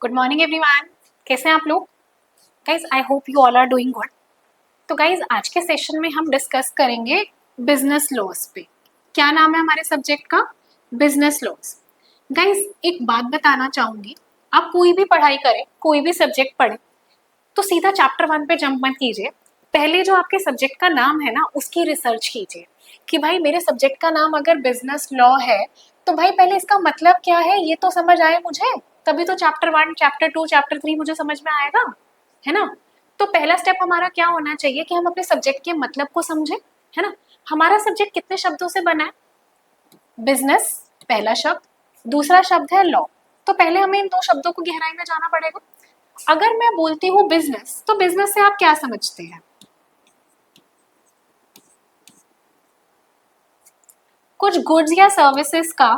Good morning everyone. कैसे हैं आप लोग? Guys I hope you all are doing good. तो गाइज आज के सेशन में हम डिस्कस करेंगे बिजनेस लॉस पे। क्या नाम है हमारे सब्जेक्ट का? Business loss. गाइज एक बात बताना चाहूंगी, आप कोई भी पढ़ाई करें, कोई भी सब्जेक्ट पढ़े तो सीधा चैप्टर 1 पे जंप मत कीजिए। पहले जो आपके सब्जेक्ट का नाम है ना, उसकी रिसर्च कीजिए कि भाई मेरे सब्जेक्ट का नाम अगर बिजनेस लॉ है तो भाई पहले इसका मतलब क्या है ये तो समझ आए मुझे, तभी तो चैप्टर 1, चैप्टर 2, चैप्टर 3 मुझे समझ में आएगा, है ना। तो पहला स्टेप हमारा क्या होना चाहिए कि हम अपने सब्जेक्ट के मतलब को समझें, है ना। हमारा सब्जेक्ट कितने शब्दों से बना है? बिजनेस पहला शब्द, दूसरा शब्द है लॉ। तो पहले हमें इन दो शब्दों को गहराई में जाना पड़ेगा। अगर मैं बोलती हूँ बिजनेस, तो बिजनेस से आप क्या समझते हैं? कुछ गुड्स या सर्विसेज का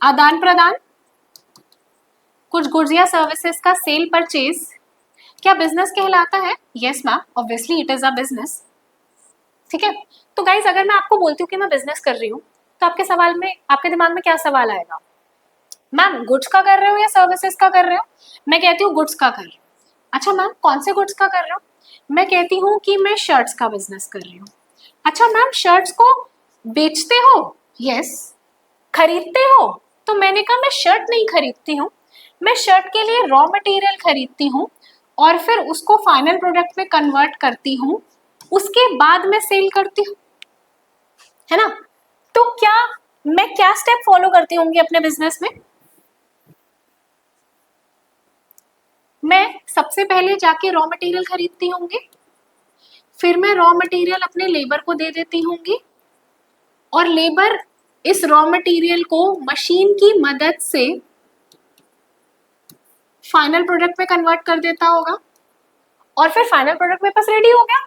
आदान प्रदान, कुछ गुड्स या सर्विसेज का सेल परचेज क्या बिजनेस कहलाता है? Yes ma'am, obviously it is a business. ठीक है। तो गाइज अगर मैं आपको बोलती हूँ कि मैं बिजनेस कर रही हूँ तो आपके सवाल में, आपके दिमाग में क्या सवाल आएगा? मैम गुड्स का कर रहे हो या सर्विसेज का कर रहे हो? मैं कहती हूँ गुड्स का कर रही हूँ। अच्छा मैम कौन से गुड्स का कर रहे हो? मैं कहती हूँ कि मैं शर्ट्स का बिजनेस कर रही हूँ। अच्छा मैम शर्ट्स को बेचते हो? यस। खरीदते हो? तो मैंने कहा मैं शर्ट नहीं खरीदती हूँ, मैं शर्ट के लिए रॉ मटेरियल खरीदती हूँ और फिर उसको फाइनल प्रोडक्ट में कन्वर्ट करती हूँ, उसके बाद मैं सेल करती हूँ, है ना। तो क्या मैं क्या स्टेप फॉलो करती होंगी अपने बिजनेस में? मैं सबसे पहले जाके रॉ मटेरियल खरीदती होंगी, फिर मैं रॉ मटेरियल अपने लेबर को दे देती होंगी और लेबर इस रॉ मटेरियल को मशीन की मदद से फाइनल प्रोडक्ट में कन्वर्ट कर देता होगा और फिर फाइनल प्रोडक्ट मेरे पास रेडी हो गया।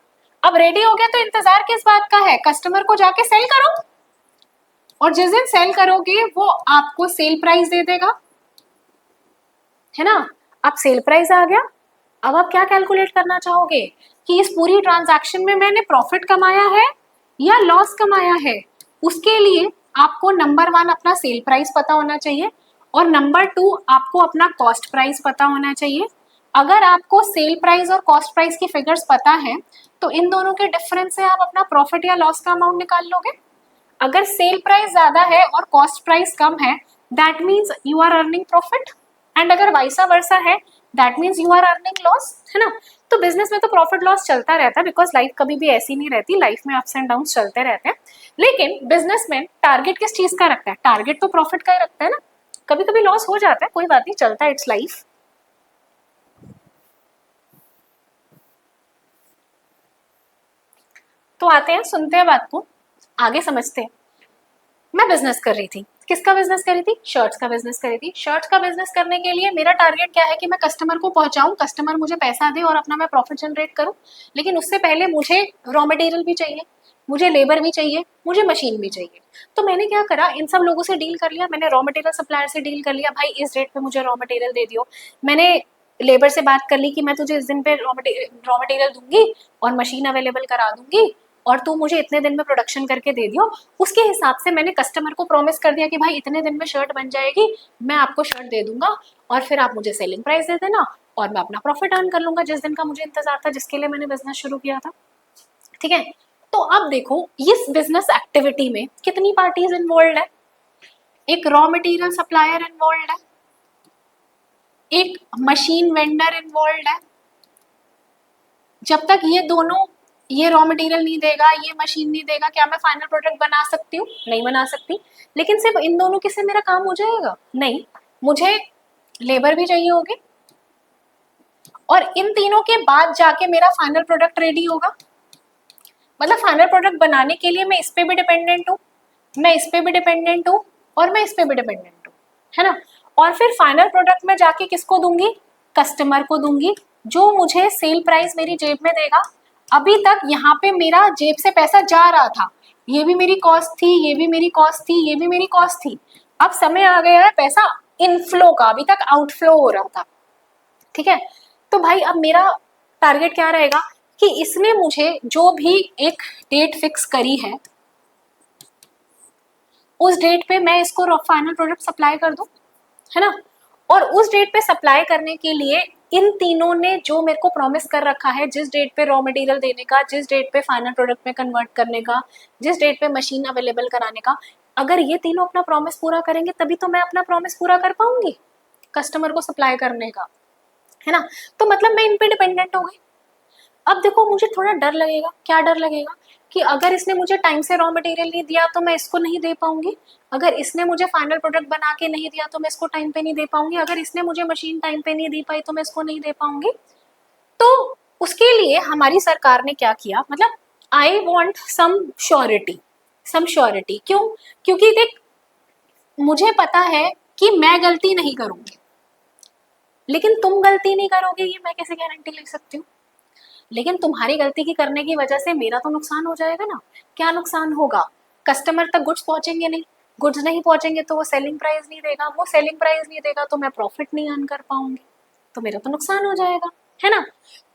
अब रेडी हो गया तो इंतजार किस बात का है? कस्टमर को जाके सेल करो, और जिस दिन सेल करोगे वो आपको सेल प्राइस दे देगा, है ना। अब सेल प्राइस आ गया, अब आप क्या कैलकुलेट करना चाहोगे कि इस पूरी ट्रांजैक्शन में मैंने प्रॉफिट कमाया है या लॉस कमाया है? उसके लिए आपको नंबर 1 अपना सेल प्राइस पता होना चाहिए और नंबर 2 आपको अपना कॉस्ट प्राइस पता होना चाहिए। अगर आपको सेल प्राइस और कॉस्ट प्राइस की फिगर्स पता है तो इन दोनों के डिफरेंस से आप अपना प्रॉफिट या लॉस का अमाउंट निकाल लोगे। अगर सेल प्राइस ज्यादा है और कॉस्ट प्राइस कम है, that means you are earning profit, and अगर वाइसा वर्सा है that means you are earning loss, है ना। तो बिजनेस में तो प्रॉफिट लॉस चलता रहता है, बिकॉज लाइफ कभी भी ऐसी नहीं रहती, लाइफ में अप्स एंड डाउन्स चलते रहते हैं। लेकिन बिजनेसमैन टारगेट किस चीज का रखता है? टारगेट तो प्रॉफिट का ही रखता है ना। कभी कभी लॉस हो जाता है, कोई बात नहीं, चलता है, इट्स लाइफ। तो आते हैं, सुनते हैं बात को, आगे समझते हैं। मैं बिजनेस कर रही थी, किसका बिजनेस कर रही थी? शर्ट्स का बिजनेस कर रही थी। शर्ट्स का बिजनेस करने के लिए मेरा टारगेट क्या है कि मैं कस्टमर को पहुंचाऊं, कस्टमर मुझे पैसा दे और अपना मैं प्रॉफिट जनरेट करूं। लेकिन उससे पहले मुझे रॉ मटेरियल भी चाहिए, मुझे लेबर भी चाहिए, मुझे मशीन भी चाहिए। तो मैंने क्या करा, इन सब लोगों से डील कर लिया, मैंने रॉ मटेरियल सप्लायर से डील कर लिया, भाई इस रेट पे मुझे रॉ मटेरियल दे दियो। मैंने लेबर से बात कर ली कि मैं तुझे इस दिन पे रॉ मटेरियल दूंगी और मशीन अवेलेबल करा दूंगी और तू मुझे इतने दिन में प्रोडक्शन करके दे दियो। उसके हिसाब से मैंने कस्टमर को प्रॉमिस कर दिया कि भाई इतने दिन में शर्ट बन जाएगी, मैं आपको शर्ट दे दूंगा और फिर आप मुझे सेलिंग प्राइस दे देना और मैं अपना प्रॉफिट अर्न कर लूंगा जिस दिन का मुझे इंतजार था, जिसके लिए मैंने बिजनेस शुरू किया था। ठीक है। तो अब देखो इस बिजनेस एक्टिविटी में कितनी पार्टीज इन्वॉल्व है? एक रॉ मटेरियल सप्लायर इन्वॉल्व है, एक मशीन वेंडर इन्वॉल्व है। जब तक ये दोनों, ये रॉ मटेरियल नहीं देगा, ये मशीन नहीं देगा, क्या मैं फाइनल प्रोडक्ट बना सकती हूँ? नहीं बना सकती। लेकिन सिर्फ इन दोनों की से मेरा काम हो जाएगा? नहीं, मुझे लेबर भी चाहिए होगी और इन तीनों के बाद जाके मेरा फाइनल प्रोडक्ट रेडी होगा। मतलब फाइनल प्रोडक्ट बनाने के लिए मैं इस पे भी डिपेंडेंट हूँ, मैं इस पे भी डिपेंडेंट हूँ और मैं इस पे भी डिपेंडेंट हूँ, है ना। और फिर फाइनल प्रोडक्ट में जाके किसको दूंगी? कस्टमर को दूंगी, जो मुझे सेल प्राइस मेरी जेब में देगा। अभी तक यहाँ पे मेरा जेब से पैसा जा रहा था, ये भी मेरी कॉस्ट थी, ये भी मेरी कॉस्ट थी, ये भी मेरी कॉस्ट थी। अब समय आ गया है पैसा इनफ्लो का, अभी तक आउटफ्लो हो रहा था। ठीक है। तो भाई अब मेरा टारगेट क्या रहेगा कि इसने मुझे जो भी एक डेट फिक्स करी है उस डेट पे मैं इसको फाइनल प्रोडक्ट सप्लाई कर दूं, है ना। और उस डेट पे सप्लाई करने के लिए इन तीनों ने जो मेरे को प्रॉमिस कर रखा है, जिस डेट पे रॉ मटेरियल देने का, जिस डेट पे फाइनल प्रोडक्ट में कन्वर्ट करने का, जिस डेट पे मशीन अवेलेबल कराने का, अगर ये तीनों अपना प्रॉमिस पूरा करेंगे तभी तो मैं अपना प्रॉमिस पूरा कर पाऊंगी कस्टमर को सप्लाई करने का, है ना। तो मतलब मैं इन पे डिपेंडेंट हो गई। अब देखो मुझे थोड़ा डर लगेगा, क्या डर लगेगा कि अगर इसने मुझे टाइम से रॉ मटेरियल नहीं दिया तो मैं इसको नहीं दे पाऊंगी, अगर इसने मुझे फाइनल प्रोडक्ट बना के नहीं दिया तो मैं इसको टाइम पे नहीं दे पाऊंगी, अगर इसने मुझे मशीन टाइम पे नहीं दी पाई तो मैं इसको नहीं दे पाऊंगी। तो उसके लिए हमारी सरकार ने क्या किया, मतलब I want some surety, some surety. क्यों? क्योंकि देख मुझे पता है कि मैं गलती नहीं करूंगी, लेकिन तुम गलती नहीं करोगे ये मैं कैसे गारंटी ले सकती हूँ। लेकिन तुम्हारी गलती की करने की वजह से मेरा तो नुकसान हो जाएगा ना। क्या नुकसान होगा? कस्टमर तक गुड्स पहुंचेंगे नहीं, गुड्स नहीं पहुंचेंगे तो वो सेलिंग प्राइस नहीं देगा, वो सेलिंग प्राइस नहीं देगा तो मैं प्रॉफिट नहीं अर्न कर पाऊंगी, तो मेरा तो नुकसान हो जाएगा, है ना।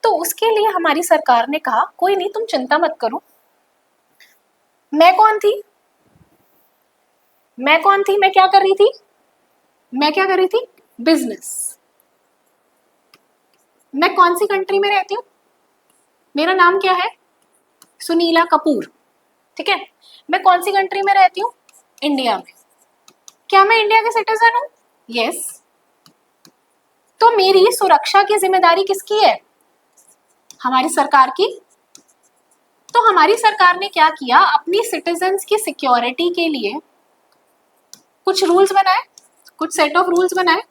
तो उसके लिए हमारी सरकार ने कहा कोई नहीं तुम चिंता मत करो। मैं कौन थी? मैं कौन थी? मैं क्या कर रही थी? मैं क्या कर रही थी? बिजनेस। मैं कौन सी कंट्री में रहती हूँ? मेरा नाम क्या है? सुनीला कपूर, ठीक है। मैं कौन सी कंट्री में रहती हूँ? इंडिया में। क्या मैं इंडिया के सिटीजन हूँ? यस। तो मेरी सुरक्षा की जिम्मेदारी किसकी है? हमारी सरकार की। तो हमारी सरकार ने क्या किया, अपनी सिटीजन्स की सिक्योरिटी के लिए कुछ रूल्स बनाए, कुछ सेट ऑफ रूल्स बनाए,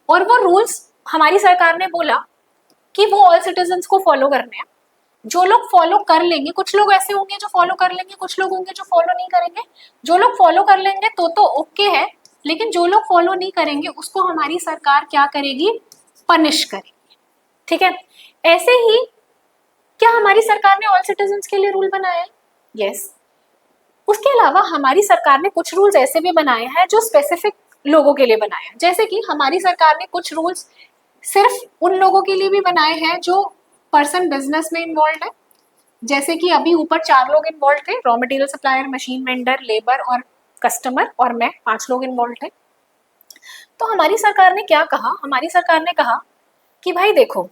और वो रूल्स हमारी सरकार ने बोला कि वो ऑल सिटीजन्स को फॉलो करने हैं। जो लोग फॉलो कर लेंगे, कुछ लोग ऐसे होंगे जो फॉलो कर लेंगे, कुछ लोग होंगे जो फॉलो नहीं करेंगे। जो लोग फॉलो कर लेंगे तो ओके है, लेकिन जो लोग फॉलो नहीं करेंगे उसको हमारी सरकार क्या करेगी? पनिश करेगी, ठीक है। ऐसे ही क्या हमारी सरकार ने ऑल सिटीजन्स के लिए रूल बनाया है? यस। उसके अलावा हमारी सरकार ने कुछ रूल्स ऐसे भी बनाए हैं जो स्पेसिफिक लोगों के लिए बनाए हैं। जैसे कि हमारी सरकार ने कुछ रूल्स सिर्फ उन लोगों के लिए भी बनाए हैं जो पर्सन बिजनेस में इन्वॉल्व है। जैसे कि अभी ऊपर 4 लोग इन्वॉल्व थे, raw material supplier, machine vendor, labour और कस्टमर, और मैं 5 लोग इन्वॉल्व थे। तो हमारी सरकार ने क्या कहा? हमारी सरकार ने कहा कि भाई देखो,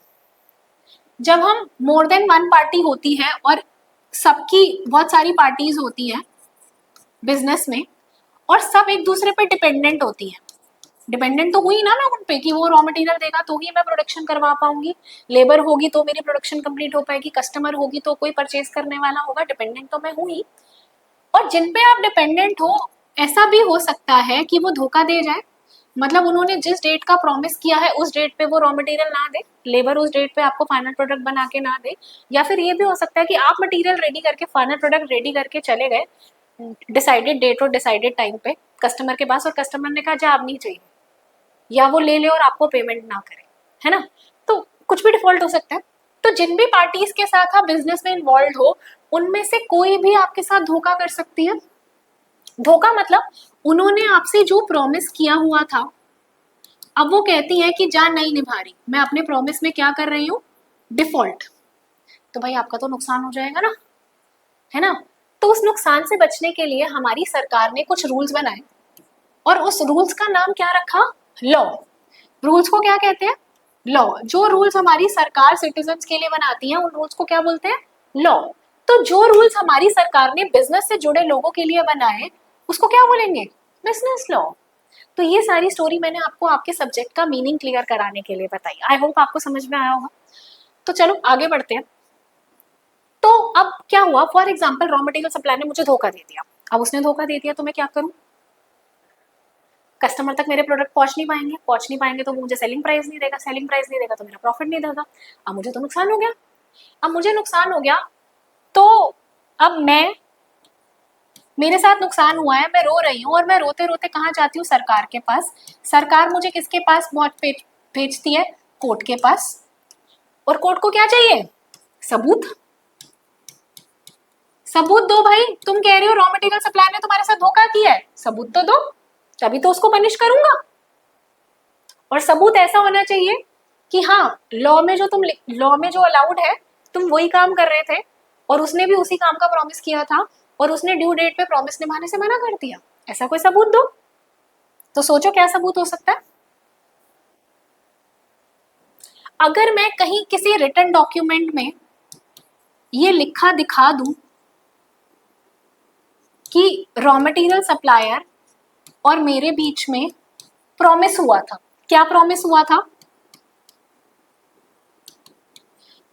जब हम मोर देन वन पार्टी होती है और सबकी बहुत सारी पार्टीज होती हैं बिजनेस में, और सब एक दूसरे पे डिपेंडेंट होती हैं। डिपेंडेंट तो हुई ना मैं उन पे कि वो रॉ मटेरियल देगा तो ही मैं प्रोडक्शन करवा पाऊंगी, लेबर होगी तो मेरी प्रोडक्शन कंप्लीट हो पाएगी, कस्टमर होगी तो कोई परचेज करने वाला होगा, डिपेंडेंट तो मैं हूँ ही। और जिन पे आप डिपेंडेंट हो, ऐसा भी हो सकता है कि वो धोखा दे जाए, मतलब उन्होंने जिस डेट का प्रॉमिस किया है उस डेट पे वो रॉ मटेरियल ना दे, लेबर उस डेट पे आपको फाइनल प्रोडक्ट बना के ना दे, या फिर ये भी हो सकता है कि आप मटेरियल रेडी करके, फाइनल प्रोडक्ट रेडी करके चले गए डिसाइडेड डेट और डिसाइडेड टाइम पे कस्टमर के पास, और कस्टमर ने कहा जा अब नहीं चाहिए, या वो ले ले और आपको पेमेंट ना करे, है ना। तो कुछ भी डिफॉल्ट हो सकता है। तो जिन भी पार्टीज के साथ आप बिजनेस में इन्वॉल्व हो, उनमें से कोई भी आपके साथ धोखा कर सकती है। धोखा मतलब उन्होंने आपसे जो प्रॉमिस किया हुआ था, अब वो कहती है कि जान नहीं निभा रही, मैं अपने प्रॉमिस में क्या कर रही हूँ? डिफॉल्ट। तो भाई आपका तो नुकसान हो जाएगा ना, है ना। तो उस नुकसान से बचने के लिए हमारी सरकार ने कुछ रूल्स बनाए, और उस रूल्स का नाम क्या रखा? लॉ। रूल्स को क्या कहते हैं? लॉ। जो रूल्स हमारी सरकार सिटीजन्स के लिए बनाती है उन रूल्स को क्या बोलते हैं? लॉ। तो जो रूल्स हमारी सरकार ने बिजनेस से जुड़े लोगों के लिए बनाए उसको क्या बोलेंगे? Business law. तो ये सारी स्टोरी मैंने आपको आपके सब्जेक्ट का मीनिंग क्लियर कराने के लिए बताई। आई होप आपको समझ में आया होगा। तो चलो आगे बढ़ते हैं। तो अब क्या हुआ, for example raw material supplier ने मुझे धोखा दे दिया। अब उसने धोखा दे दिया तो मैं क्या करूं? कस्टमर तक मेरे प्रोडक्ट पहुंच नहीं पाएंगे तो वो मुझे सेलिंग प्राइस नहीं देगा, सेलिंग प्राइस नहीं देगा तो मेरा प्रॉफिट नहीं देगा। अब मुझे तो नुकसान हो गया। अब मुझे नुकसान हो गया तो अब मेरे साथ नुकसान हुआ है, मैं रो रही हूँ, और मैं रोते रोते कहाँ जाती हूँ? सरकार के पास। सरकार मुझे किसके पास भेजती है? कोर्ट के पास। और कोर्ट को क्या चाहिए? सबूत। सबूत दो भाई, तुम कह रहे हो रॉ मटेरियल सप्लायर ने तुम्हारे साथ धोखा किया है, सबूत तो दो, तभी तो उसको पनिश करूंगा। और सबूत ऐसा होना चाहिए कि हाँ लॉ में जो अलाउड है तुम वही काम कर रहे थे, और उसने भी उसी काम का प्रॉमिस किया था, और उसने ड्यू डेट पे प्रॉमिस निभाने से मना कर दिया, ऐसा कोई सबूत दो। तो सोचो क्या सबूत हो सकता है। अगर मैं कहीं किसी रिटन डॉक्यूमेंट में ये लिखा दिखा दूं कि रॉ मटेरियल सप्लायर और मेरे बीच में प्रॉमिस हुआ था, क्या प्रॉमिस हुआ था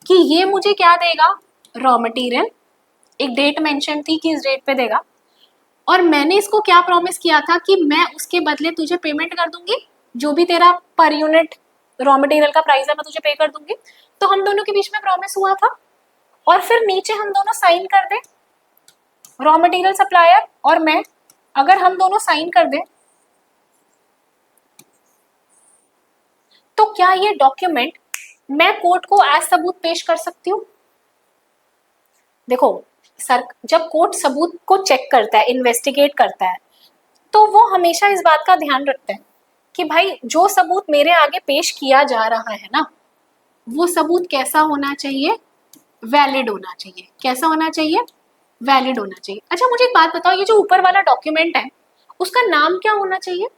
कि ये मुझे क्या देगा, रॉ मटेरियल, एक डेट मेंशन थी कि इस डेट पे देगा, और मैंने इसको क्या प्रॉमिस किया था कि मैं उसके बदले तुझे पेमेंट कर दूंगी, जो भी तेरा पर यूनिट रॉ मटेरियल का प्राइस है मैं तुझे पे कर दूंगी। तो हम दोनों के बीच में प्रॉमिस हुआ था, और फिर नीचे हम दोनों साइन कर दें, रॉ मटेरियल सप्लायर और मैं, अगर हम दोनों साइन कर दें तो क्या ये डॉक्यूमेंट मैं कोर्ट को एज सबूत पेश कर सकती हूँ? देखो सर, जब कोर्ट सबूत को चेक करता है, इन्वेस्टिगेट करता है, तो वो हमेशा इस बात का ध्यान रखता है कि भाई जो सबूत मेरे आगे पेश किया जा रहा है ना, वो सबूत कैसा होना चाहिए, वैलिड होना चाहिए। कैसा होना चाहिए, वैलिड होना चाहिए। अच्छा मुझे एक बात बताओ, ये जो ऊपर वाला डॉक्यूमेंट है उसका नाम क्या होना चाहिए?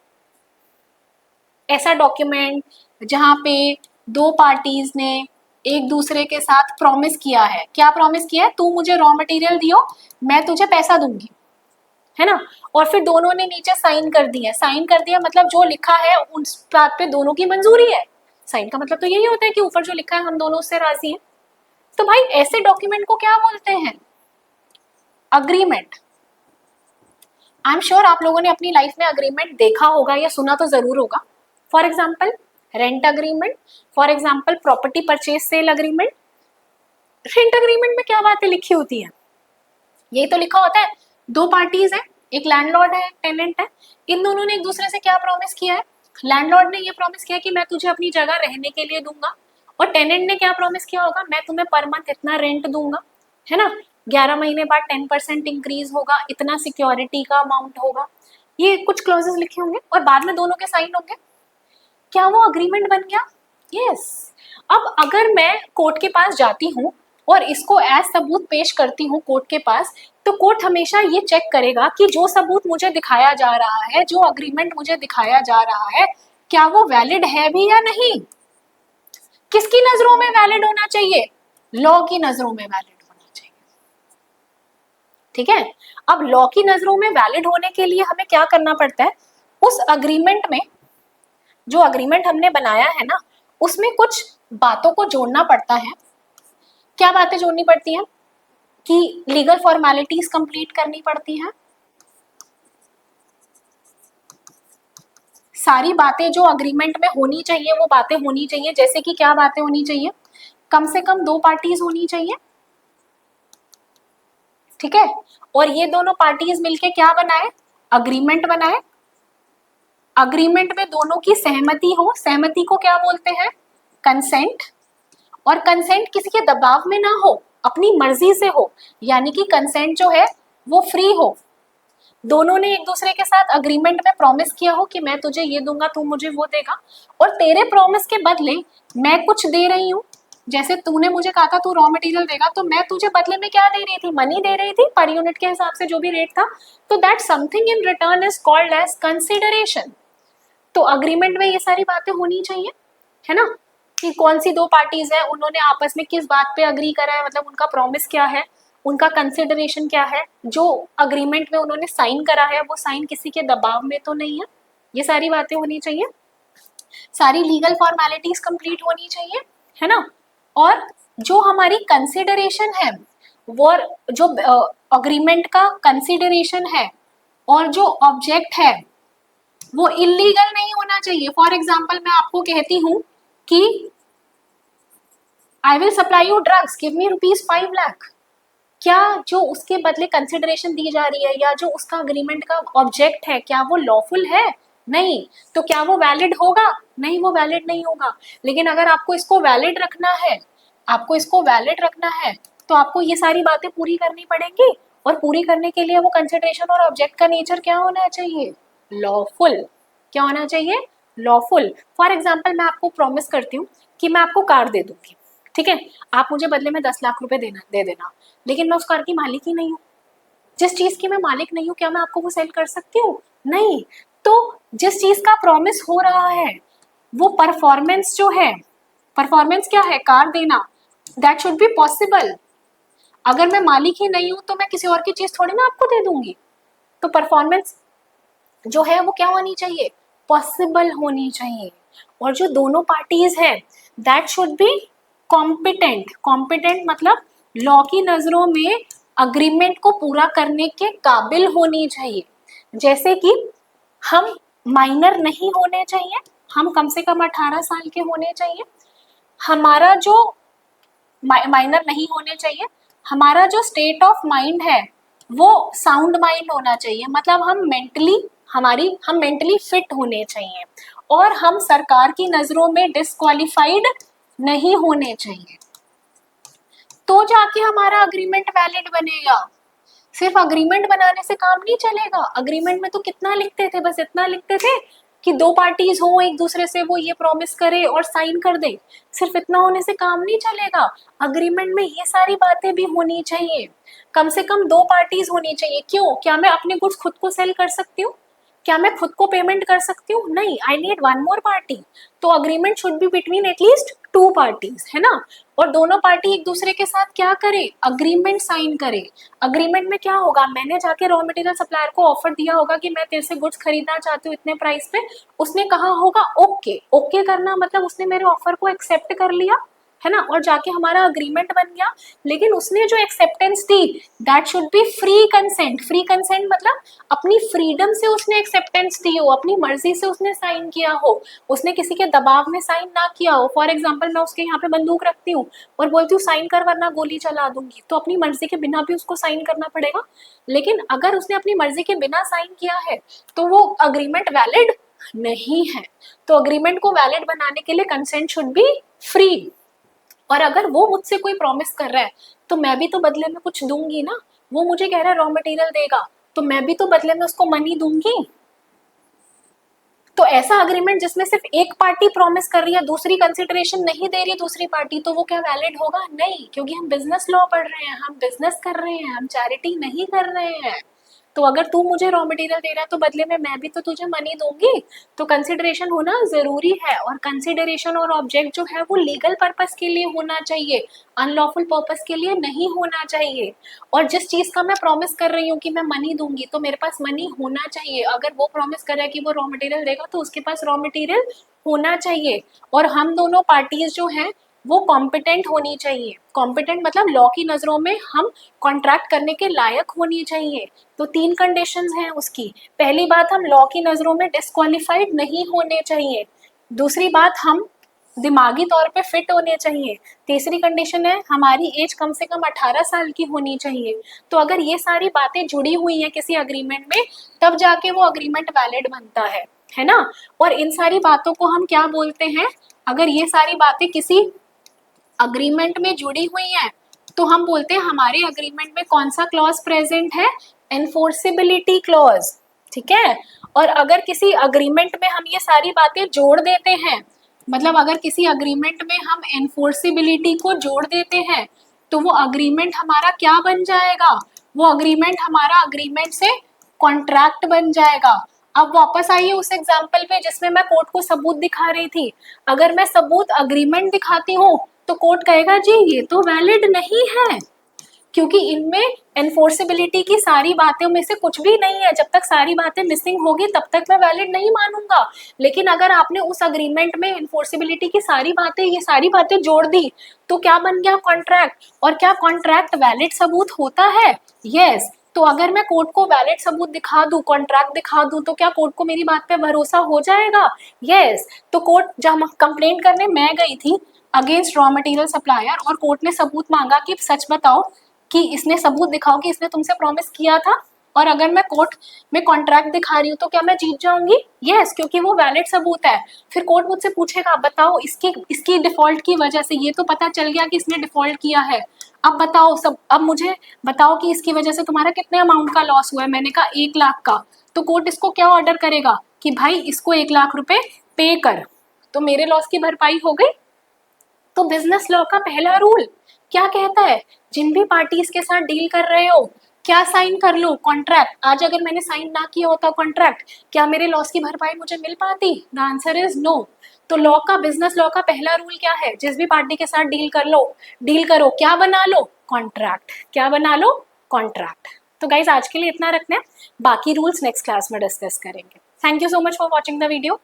ऐसा डॉक्यूमेंट जहां पे दो पार्टीज ने एक दूसरे के साथ प्रॉमिस किया है, क्या प्रॉमिस किया है, तू मुझे रॉ मटेरियल दियो मैं तुझे पैसा दूंगी, है ना, और फिर दोनों ने नीचे साइन कर दिया। साइन कर दिया मतलब जो लिखा है उस बात पे दोनों की मंजूरी है। साइन का मतलब तो यही होता है कि ऊपर जो लिखा है हम दोनों उससे राजी हैं। तो भाई ऐसे डॉक्यूमेंट को क्या बोलते हैं, अग्रीमेंट। आई एम श्योर आप लोगों ने अपनी लाइफ में अग्रीमेंट देखा होगा या सुना तो जरूर होगा। For example rent agreement, for example property purchase sale agreement. Rent agreement में क्या बातें लिखी होती है, यही तो लिखा होता है दो पार्टीज हैं, एक लैंडलॉर्ड है, एक टेनेंट है, इन दोनों ने एक दूसरे से क्या प्रॉमिस किया है, लैंडलॉर्ड ने ये प्रॉमिस किया कि मैं तुझे अपनी जगह रहने के लिए दूंगा, और टेनेंट ने क्या प्रॉमिस किया होगा, मैं तुम्हें पर मंथ इतना रेंट दूंगा, है ना, 11 महीने बाद 10% इंक्रीज होगा, इतना सिक्योरिटी का अमाउंट होगा, ये कुछ क्लॉजेस लिखे होंगे और बाद में दोनों के साइन होंगे। क्या वो अग्रीमेंट बन गया? यस। अब अगर मैं कोर्ट के पास जाती हूँ और इसको एज सबूत पेश करती हूँ कोर्ट के पास, तो कोर्ट हमेशा ये चेक करेगा कि जो सबूत मुझे दिखाया जा रहा है, जो अग्रीमेंट मुझे दिखाया जा रहा है, क्या वो वैलिड है भी या नहीं। किसकी नजरों में वैलिड होना चाहिए, लॉ की नजरों में वैलिड होना चाहिए। ठीक है, अब लॉ की नजरों में वैलिड होने के लिए हमें क्या करना पड़ता है, उस अग्रीमेंट में, जो अग्रीमेंट हमने बनाया है ना, उसमें कुछ बातों को जोड़ना पड़ता है। क्या बातें जोड़नी पड़ती हैं कि लीगल फॉर्मेलिटीज कंप्लीट करनी पड़ती हैं। सारी बातें जो अग्रीमेंट में होनी चाहिए वो बातें होनी चाहिए। जैसे कि क्या बातें होनी चाहिए, कम से कम दो पार्टीज होनी चाहिए, ठीक है, और ये दोनों पार्टीज मिलके क्या बनाए, अग्रीमेंट बनाए। अग्रीमेंट में दोनों की सहमति हो, सहमति को क्या बोलते हैं, कंसेंट। और कंसेंट किसी के दबाव में ना हो, अपनी मर्जी से हो, यानी कि कंसेंट जो है वो फ्री हो। दोनों ने एक दूसरे के साथ अग्रीमेंट में प्रॉमिस किया हो कि मैं तुझे ये दूंगा, तू मुझे वो देगा, और तेरे प्रॉमिस के बदले मैं कुछ दे रही हूँ। जैसे तूने मुझे कहा था तू रॉ मटेरियल देगा, तो मैं तुझे बदले में क्या दे रही थी, मनी दे रही थी पर यूनिट के हिसाब से जो भी रेट था। तो that something in return is called as consideration. तो अग्रीमेंट में ये सारी बातें होनी चाहिए, है ना, कि कौन सी दो पार्टीज है, उन्होंने आपस में किस बात पे अग्री करा है, मतलब उनका प्रॉमिस क्या है, उनका कंसिडरेशन क्या है, जो अग्रीमेंट में उन्होंने साइन करा है वो साइन किसी के दबाव में तो नहीं है। ये सारी बातें होनी चाहिए, सारी लीगल फॉर्मेलिटीज कंप्लीट होनी चाहिए, है ना। और जो हमारी कंसिडरेशन है, वो जो अग्रीमेंट का कंसिडरेशन है और जो ऑब्जेक्ट है वो इलीगल नहीं होना चाहिए। फॉर एग्जाम्पल मैं आपको कहती हूँ कि I will supply you drugs, give me ₹5 lakh, क्या जो उसके बदले कंसिडरेशन दी जा रही है या जो उसका अग्रीमेंट का ऑब्जेक्ट है, क्या वो लॉफुल है? नहीं। तो क्या वो वैलिड होगा? नहीं, वो वैलिड नहीं होगा। लेकिन अगर आपको इसको वैलिड रखना है, आपको इसको वैलिड रखना है, तो आपको ये सारी बातें पूरी करनी पड़ेंगी, और पूरी करने के लिए वो कंसिडरेशन और ऑब्जेक्ट का नेचर क्या होना चाहिए, लॉफुल। क्या होना चाहिए, लॉफुल। फॉर एग्जाम्पल मैं आपको प्रॉमिस करती हूँ कि मैं आपको कार दे दूंगी, ठीक है, आप मुझे बदले में 10 लाख रुपए दे देना, लेकिन मैं उस कार की मालिक ही नहीं हूँ। जिस चीज की मैं मालिक नहीं हूँ, क्या मैं आपको वो सेल कर सकती हूँ? नहीं। तो जिस चीज का प्रॉमिस हो रहा है वो परफॉर्मेंस जो है, परफॉर्मेंस क्या है, कार देना, दैट शुड बी पॉसिबल। अगर मैं मालिक ही नहीं हूं तो मैं किसी और की चीज थोड़ी ना आपको दे दूंगी। तो परफॉर्मेंस जो है वो क्या होनी चाहिए, पॉसिबल होनी चाहिए। और जो दोनों पार्टीज है that should be competent. Competent मतलब लॉ की नजरों में अग्रीमेंट को पूरा करने के काबिल होनी चाहिए। जैसे कि हम माइनर नहीं होने चाहिए, हम कम से कम 18 साल के होने चाहिए। हमारा जो माइनर नहीं होने चाहिए, हमारा जो स्टेट ऑफ माइंड है वो साउंड माइंड होना चाहिए, मतलब हम मेंटली फिट होने चाहिए, और हम सरकार की नजरों में डिस्क्वालिफाइड नहीं होने चाहिए। तो जाके हमारा अग्रीमेंट वैलिड बनेगा। सिर्फ अग्रीमेंट बनाने से काम नहीं चलेगा। अग्रीमेंट में तो कितना लिखते थे, बस इतना लिखते थे कि दो पार्टीज हो एक दूसरे से, वो ये प्रॉमिस करे और साइन कर दे। सिर्फ इतना होने से काम नहीं चलेगा। अग्रीमेंट में ये सारी बातें भी होनी चाहिए। कम से कम दो पार्टीज होनी चाहिए। क्यों? क्या मैं अपने गुड्स खुद को सेल कर सकती हूँ? क्या मैं खुद को पेमेंट कर सकती हूँ? नहीं, I need one more party. तो agreement should be between at least two parties, है ना। और दोनों पार्टी एक दूसरे के साथ क्या करे, अग्रीमेंट साइन करे। अग्रीमेंट में क्या होगा, मैंने जाके रॉ मटेरियल सप्लायर को ऑफर दिया होगा कि मैं तेरे से गुड्स खरीदना चाहती हूँ इतने प्राइस पे। उसने कहा होगा ओके। ओके करना मतलब उसने मेरे ऑफर को एक्सेप्ट कर लिया, है ना, और जाके हमारा अग्रीमेंट बन गया। लेकिन उसने जो acceptance the that should be free consent. Free consent मतलब अपनी फ्रीडम से उसने एक्सेप्टेंस दी हो, अपनी मर्जी से उसने साइन किया हो, उसने किसी के दबाव में साइन ना किया हो। फॉर एग्जाम्पल मैं उसके यहाँ पे बंदूक रखती हूँ और बोलती हूँ साइन कर वरना गोली चला दूंगी, तो अपनी मर्जी के बिना भी उसको साइन करना पड़ेगा। लेकिन अगर उसने अपनी मर्जी के बिना साइन किया है तो वो अग्रीमेंट वैलिड नहीं है। तो अग्रीमेंट को वैलिड बनाने के लिए कंसेंट शुड बी फ्री। और अगर वो मुझसे कोई प्रॉमिस कर रहा है तो मैं भी तो बदले में कुछ दूंगी ना। वो मुझे कह रहा है रॉ मटेरियल देगा तो मैं भी तो बदले में उसको मनी दूंगी। तो ऐसा अग्रीमेंट जिसमें सिर्फ एक पार्टी प्रॉमिस कर रही है, दूसरी कंसिडरेशन नहीं दे रही है दूसरी पार्टी, तो वो क्या वैलिड होगा? नहीं, क्योंकि हम बिजनेस लॉ पढ़ रहे हैं, हम बिजनेस कर रहे हैं, हम चैरिटी नहीं कर रहे हैं। तो अगर तू मुझे रॉ मटेरियल दे रहा है तो बदले में मैं भी तो तुझे मनी दूंगी। तो कंसिडरेशन होना जरूरी है। और कंसिडरेशन और ऑब्जेक्ट जो है वो लीगल पर्पस के लिए होना चाहिए, अनलॉफुल पर्पस के लिए नहीं होना चाहिए। और जिस चीज का मैं प्रॉमिस कर रही हूँ कि मैं मनी दूंगी तो मेरे पास मनी होना चाहिए। अगर वो प्रॉमिस कर रहा है कि वो रॉ मटेरियल देगा तो उसके पास रॉ मटेरियल होना चाहिए। और हम दोनों पार्टीज जो हैं वो कॉम्पिटेंट होनी चाहिए। कॉम्पिटेंट मतलब लॉ की नजरों में हम कॉन्ट्रैक्ट करने के लायक होनी चाहिए। तो 3 कंडीशंस हैं उसकी। पहली बात, हम लॉ की नजरों में डिस्क्वालिफाइड नहीं होने चाहिए। दूसरी बात, हम दिमागी तौर पे फिट होने चाहिए। तीसरी कंडीशन है हमारी एज कम से कम 18 साल की होनी चाहिए। तो अगर ये सारी बातें जुड़ी हुई हैं किसी अग्रीमेंट में तब जाके वो अग्रीमेंट वैलिड बनता है ना। और इन सारी बातों को हम क्या बोलते हैं, अगर ये सारी बातें किसी अग्रीमेंट में जुड़ी हुई हैं तो हम बोलते हैं हमारे अग्रीमेंट में कौन सा क्लॉज प्रेजेंट है, एनफोर्सिबिलिटी क्लॉज। ठीक है। और अगर किसी अग्रीमेंट में हम ये सारी बातें जोड़ देते हैं, मतलब अगर किसी अग्रीमेंट में हम एनफोर्सिबिलिटी को जोड़ देते हैं तो वो अग्रीमेंट हमारा क्या बन जाएगा, वो अग्रीमेंट हमारा अग्रीमेंट से कॉन्ट्रैक्ट बन जाएगा। अब वापस आइए उस एग्जाम्पल पे जिसमें मैं कोर्ट को सबूत दिखा रही थी। अगर मैं सबूत अग्रीमेंट दिखाती हूँ तो कोर्ट कहेगा जी ये तो वैलिड नहीं है, क्योंकि इनमें एनफोर्सेबिलिटी की सारी बातों में से कुछ भी नहीं है। जब तक सारी बातें मिसिंग होगी तब तक मैं वैलिड नहीं मानूंगा। लेकिन अगर आपने उस अग्रीमेंट में एनफोर्सेबिलिटी की सारी बातें, ये सारी बातें जोड़ दी तो क्या बन गया, कॉन्ट्रैक्ट। और क्या कॉन्ट्रैक्ट वैलिड सबूत होता है? यस। तो अगर मैं कोर्ट को वैलिड सबूत दिखा दूं, कॉन्ट्रैक्ट दिखा दूं, तो क्या कोर्ट को मेरी बात पे भरोसा हो जाएगा? यस। तो कोर्ट जब कंप्लेंट करने मैं गई थी अगेंस्ट रॉ मटेरियल सप्लायर और कोर्ट ने सबूत मांगा कि सच बताओ कि इसने सबूत दिखाओ कि इसने तुमसे प्रॉमिस किया था, और अगर मैं कोर्ट में कॉन्ट्रैक्ट दिखा रही हूँ तो क्या मैं जीत जाऊंगी? यस, क्योंकि वो वैलिड सबूत है। फिर कोर्ट मुझसे पूछेगा बताओ इसकी डिफॉल्ट की वजह से ये तो पता चल गया कि इसने डिफॉल्ट किया है, अब बताओ अब मुझे बताओ कि इसकी वजह से तुम्हारा कितने अमाउंट का लॉस हुआ है। मैंने कहा 1 लाख का। तो कोर्ट इसको क्या ऑर्डर करेगा कि भाई इसको 1 लाख रुपए पे कर, तो मेरे लॉस की भरपाई हो गई। तो बिजनेस लॉ का पहला रूल क्या कहता है, जिन भी पार्टीज के साथ डील कर रहे हो क्या साइन कर लो? कॉन्ट्रैक्ट। आज अगर मैंने साइन ना किया होता कॉन्ट्रैक्ट, क्या मेरे लॉस की भरपाई मुझे मिल पाती? The answer is no. तो लॉ का, बिजनेस लॉ का पहला रूल क्या है? जिस भी पार्टी के साथ डील करो, क्या बना लो? कॉन्ट्रैक्ट। क्या बना लो? कॉन्ट्रैक्ट। तो गाइज आज के लिए इतना रखना है, बाकी रूल्स नेक्स्ट क्लास में डिस्कस करेंगे। Thank you so much for watching the video.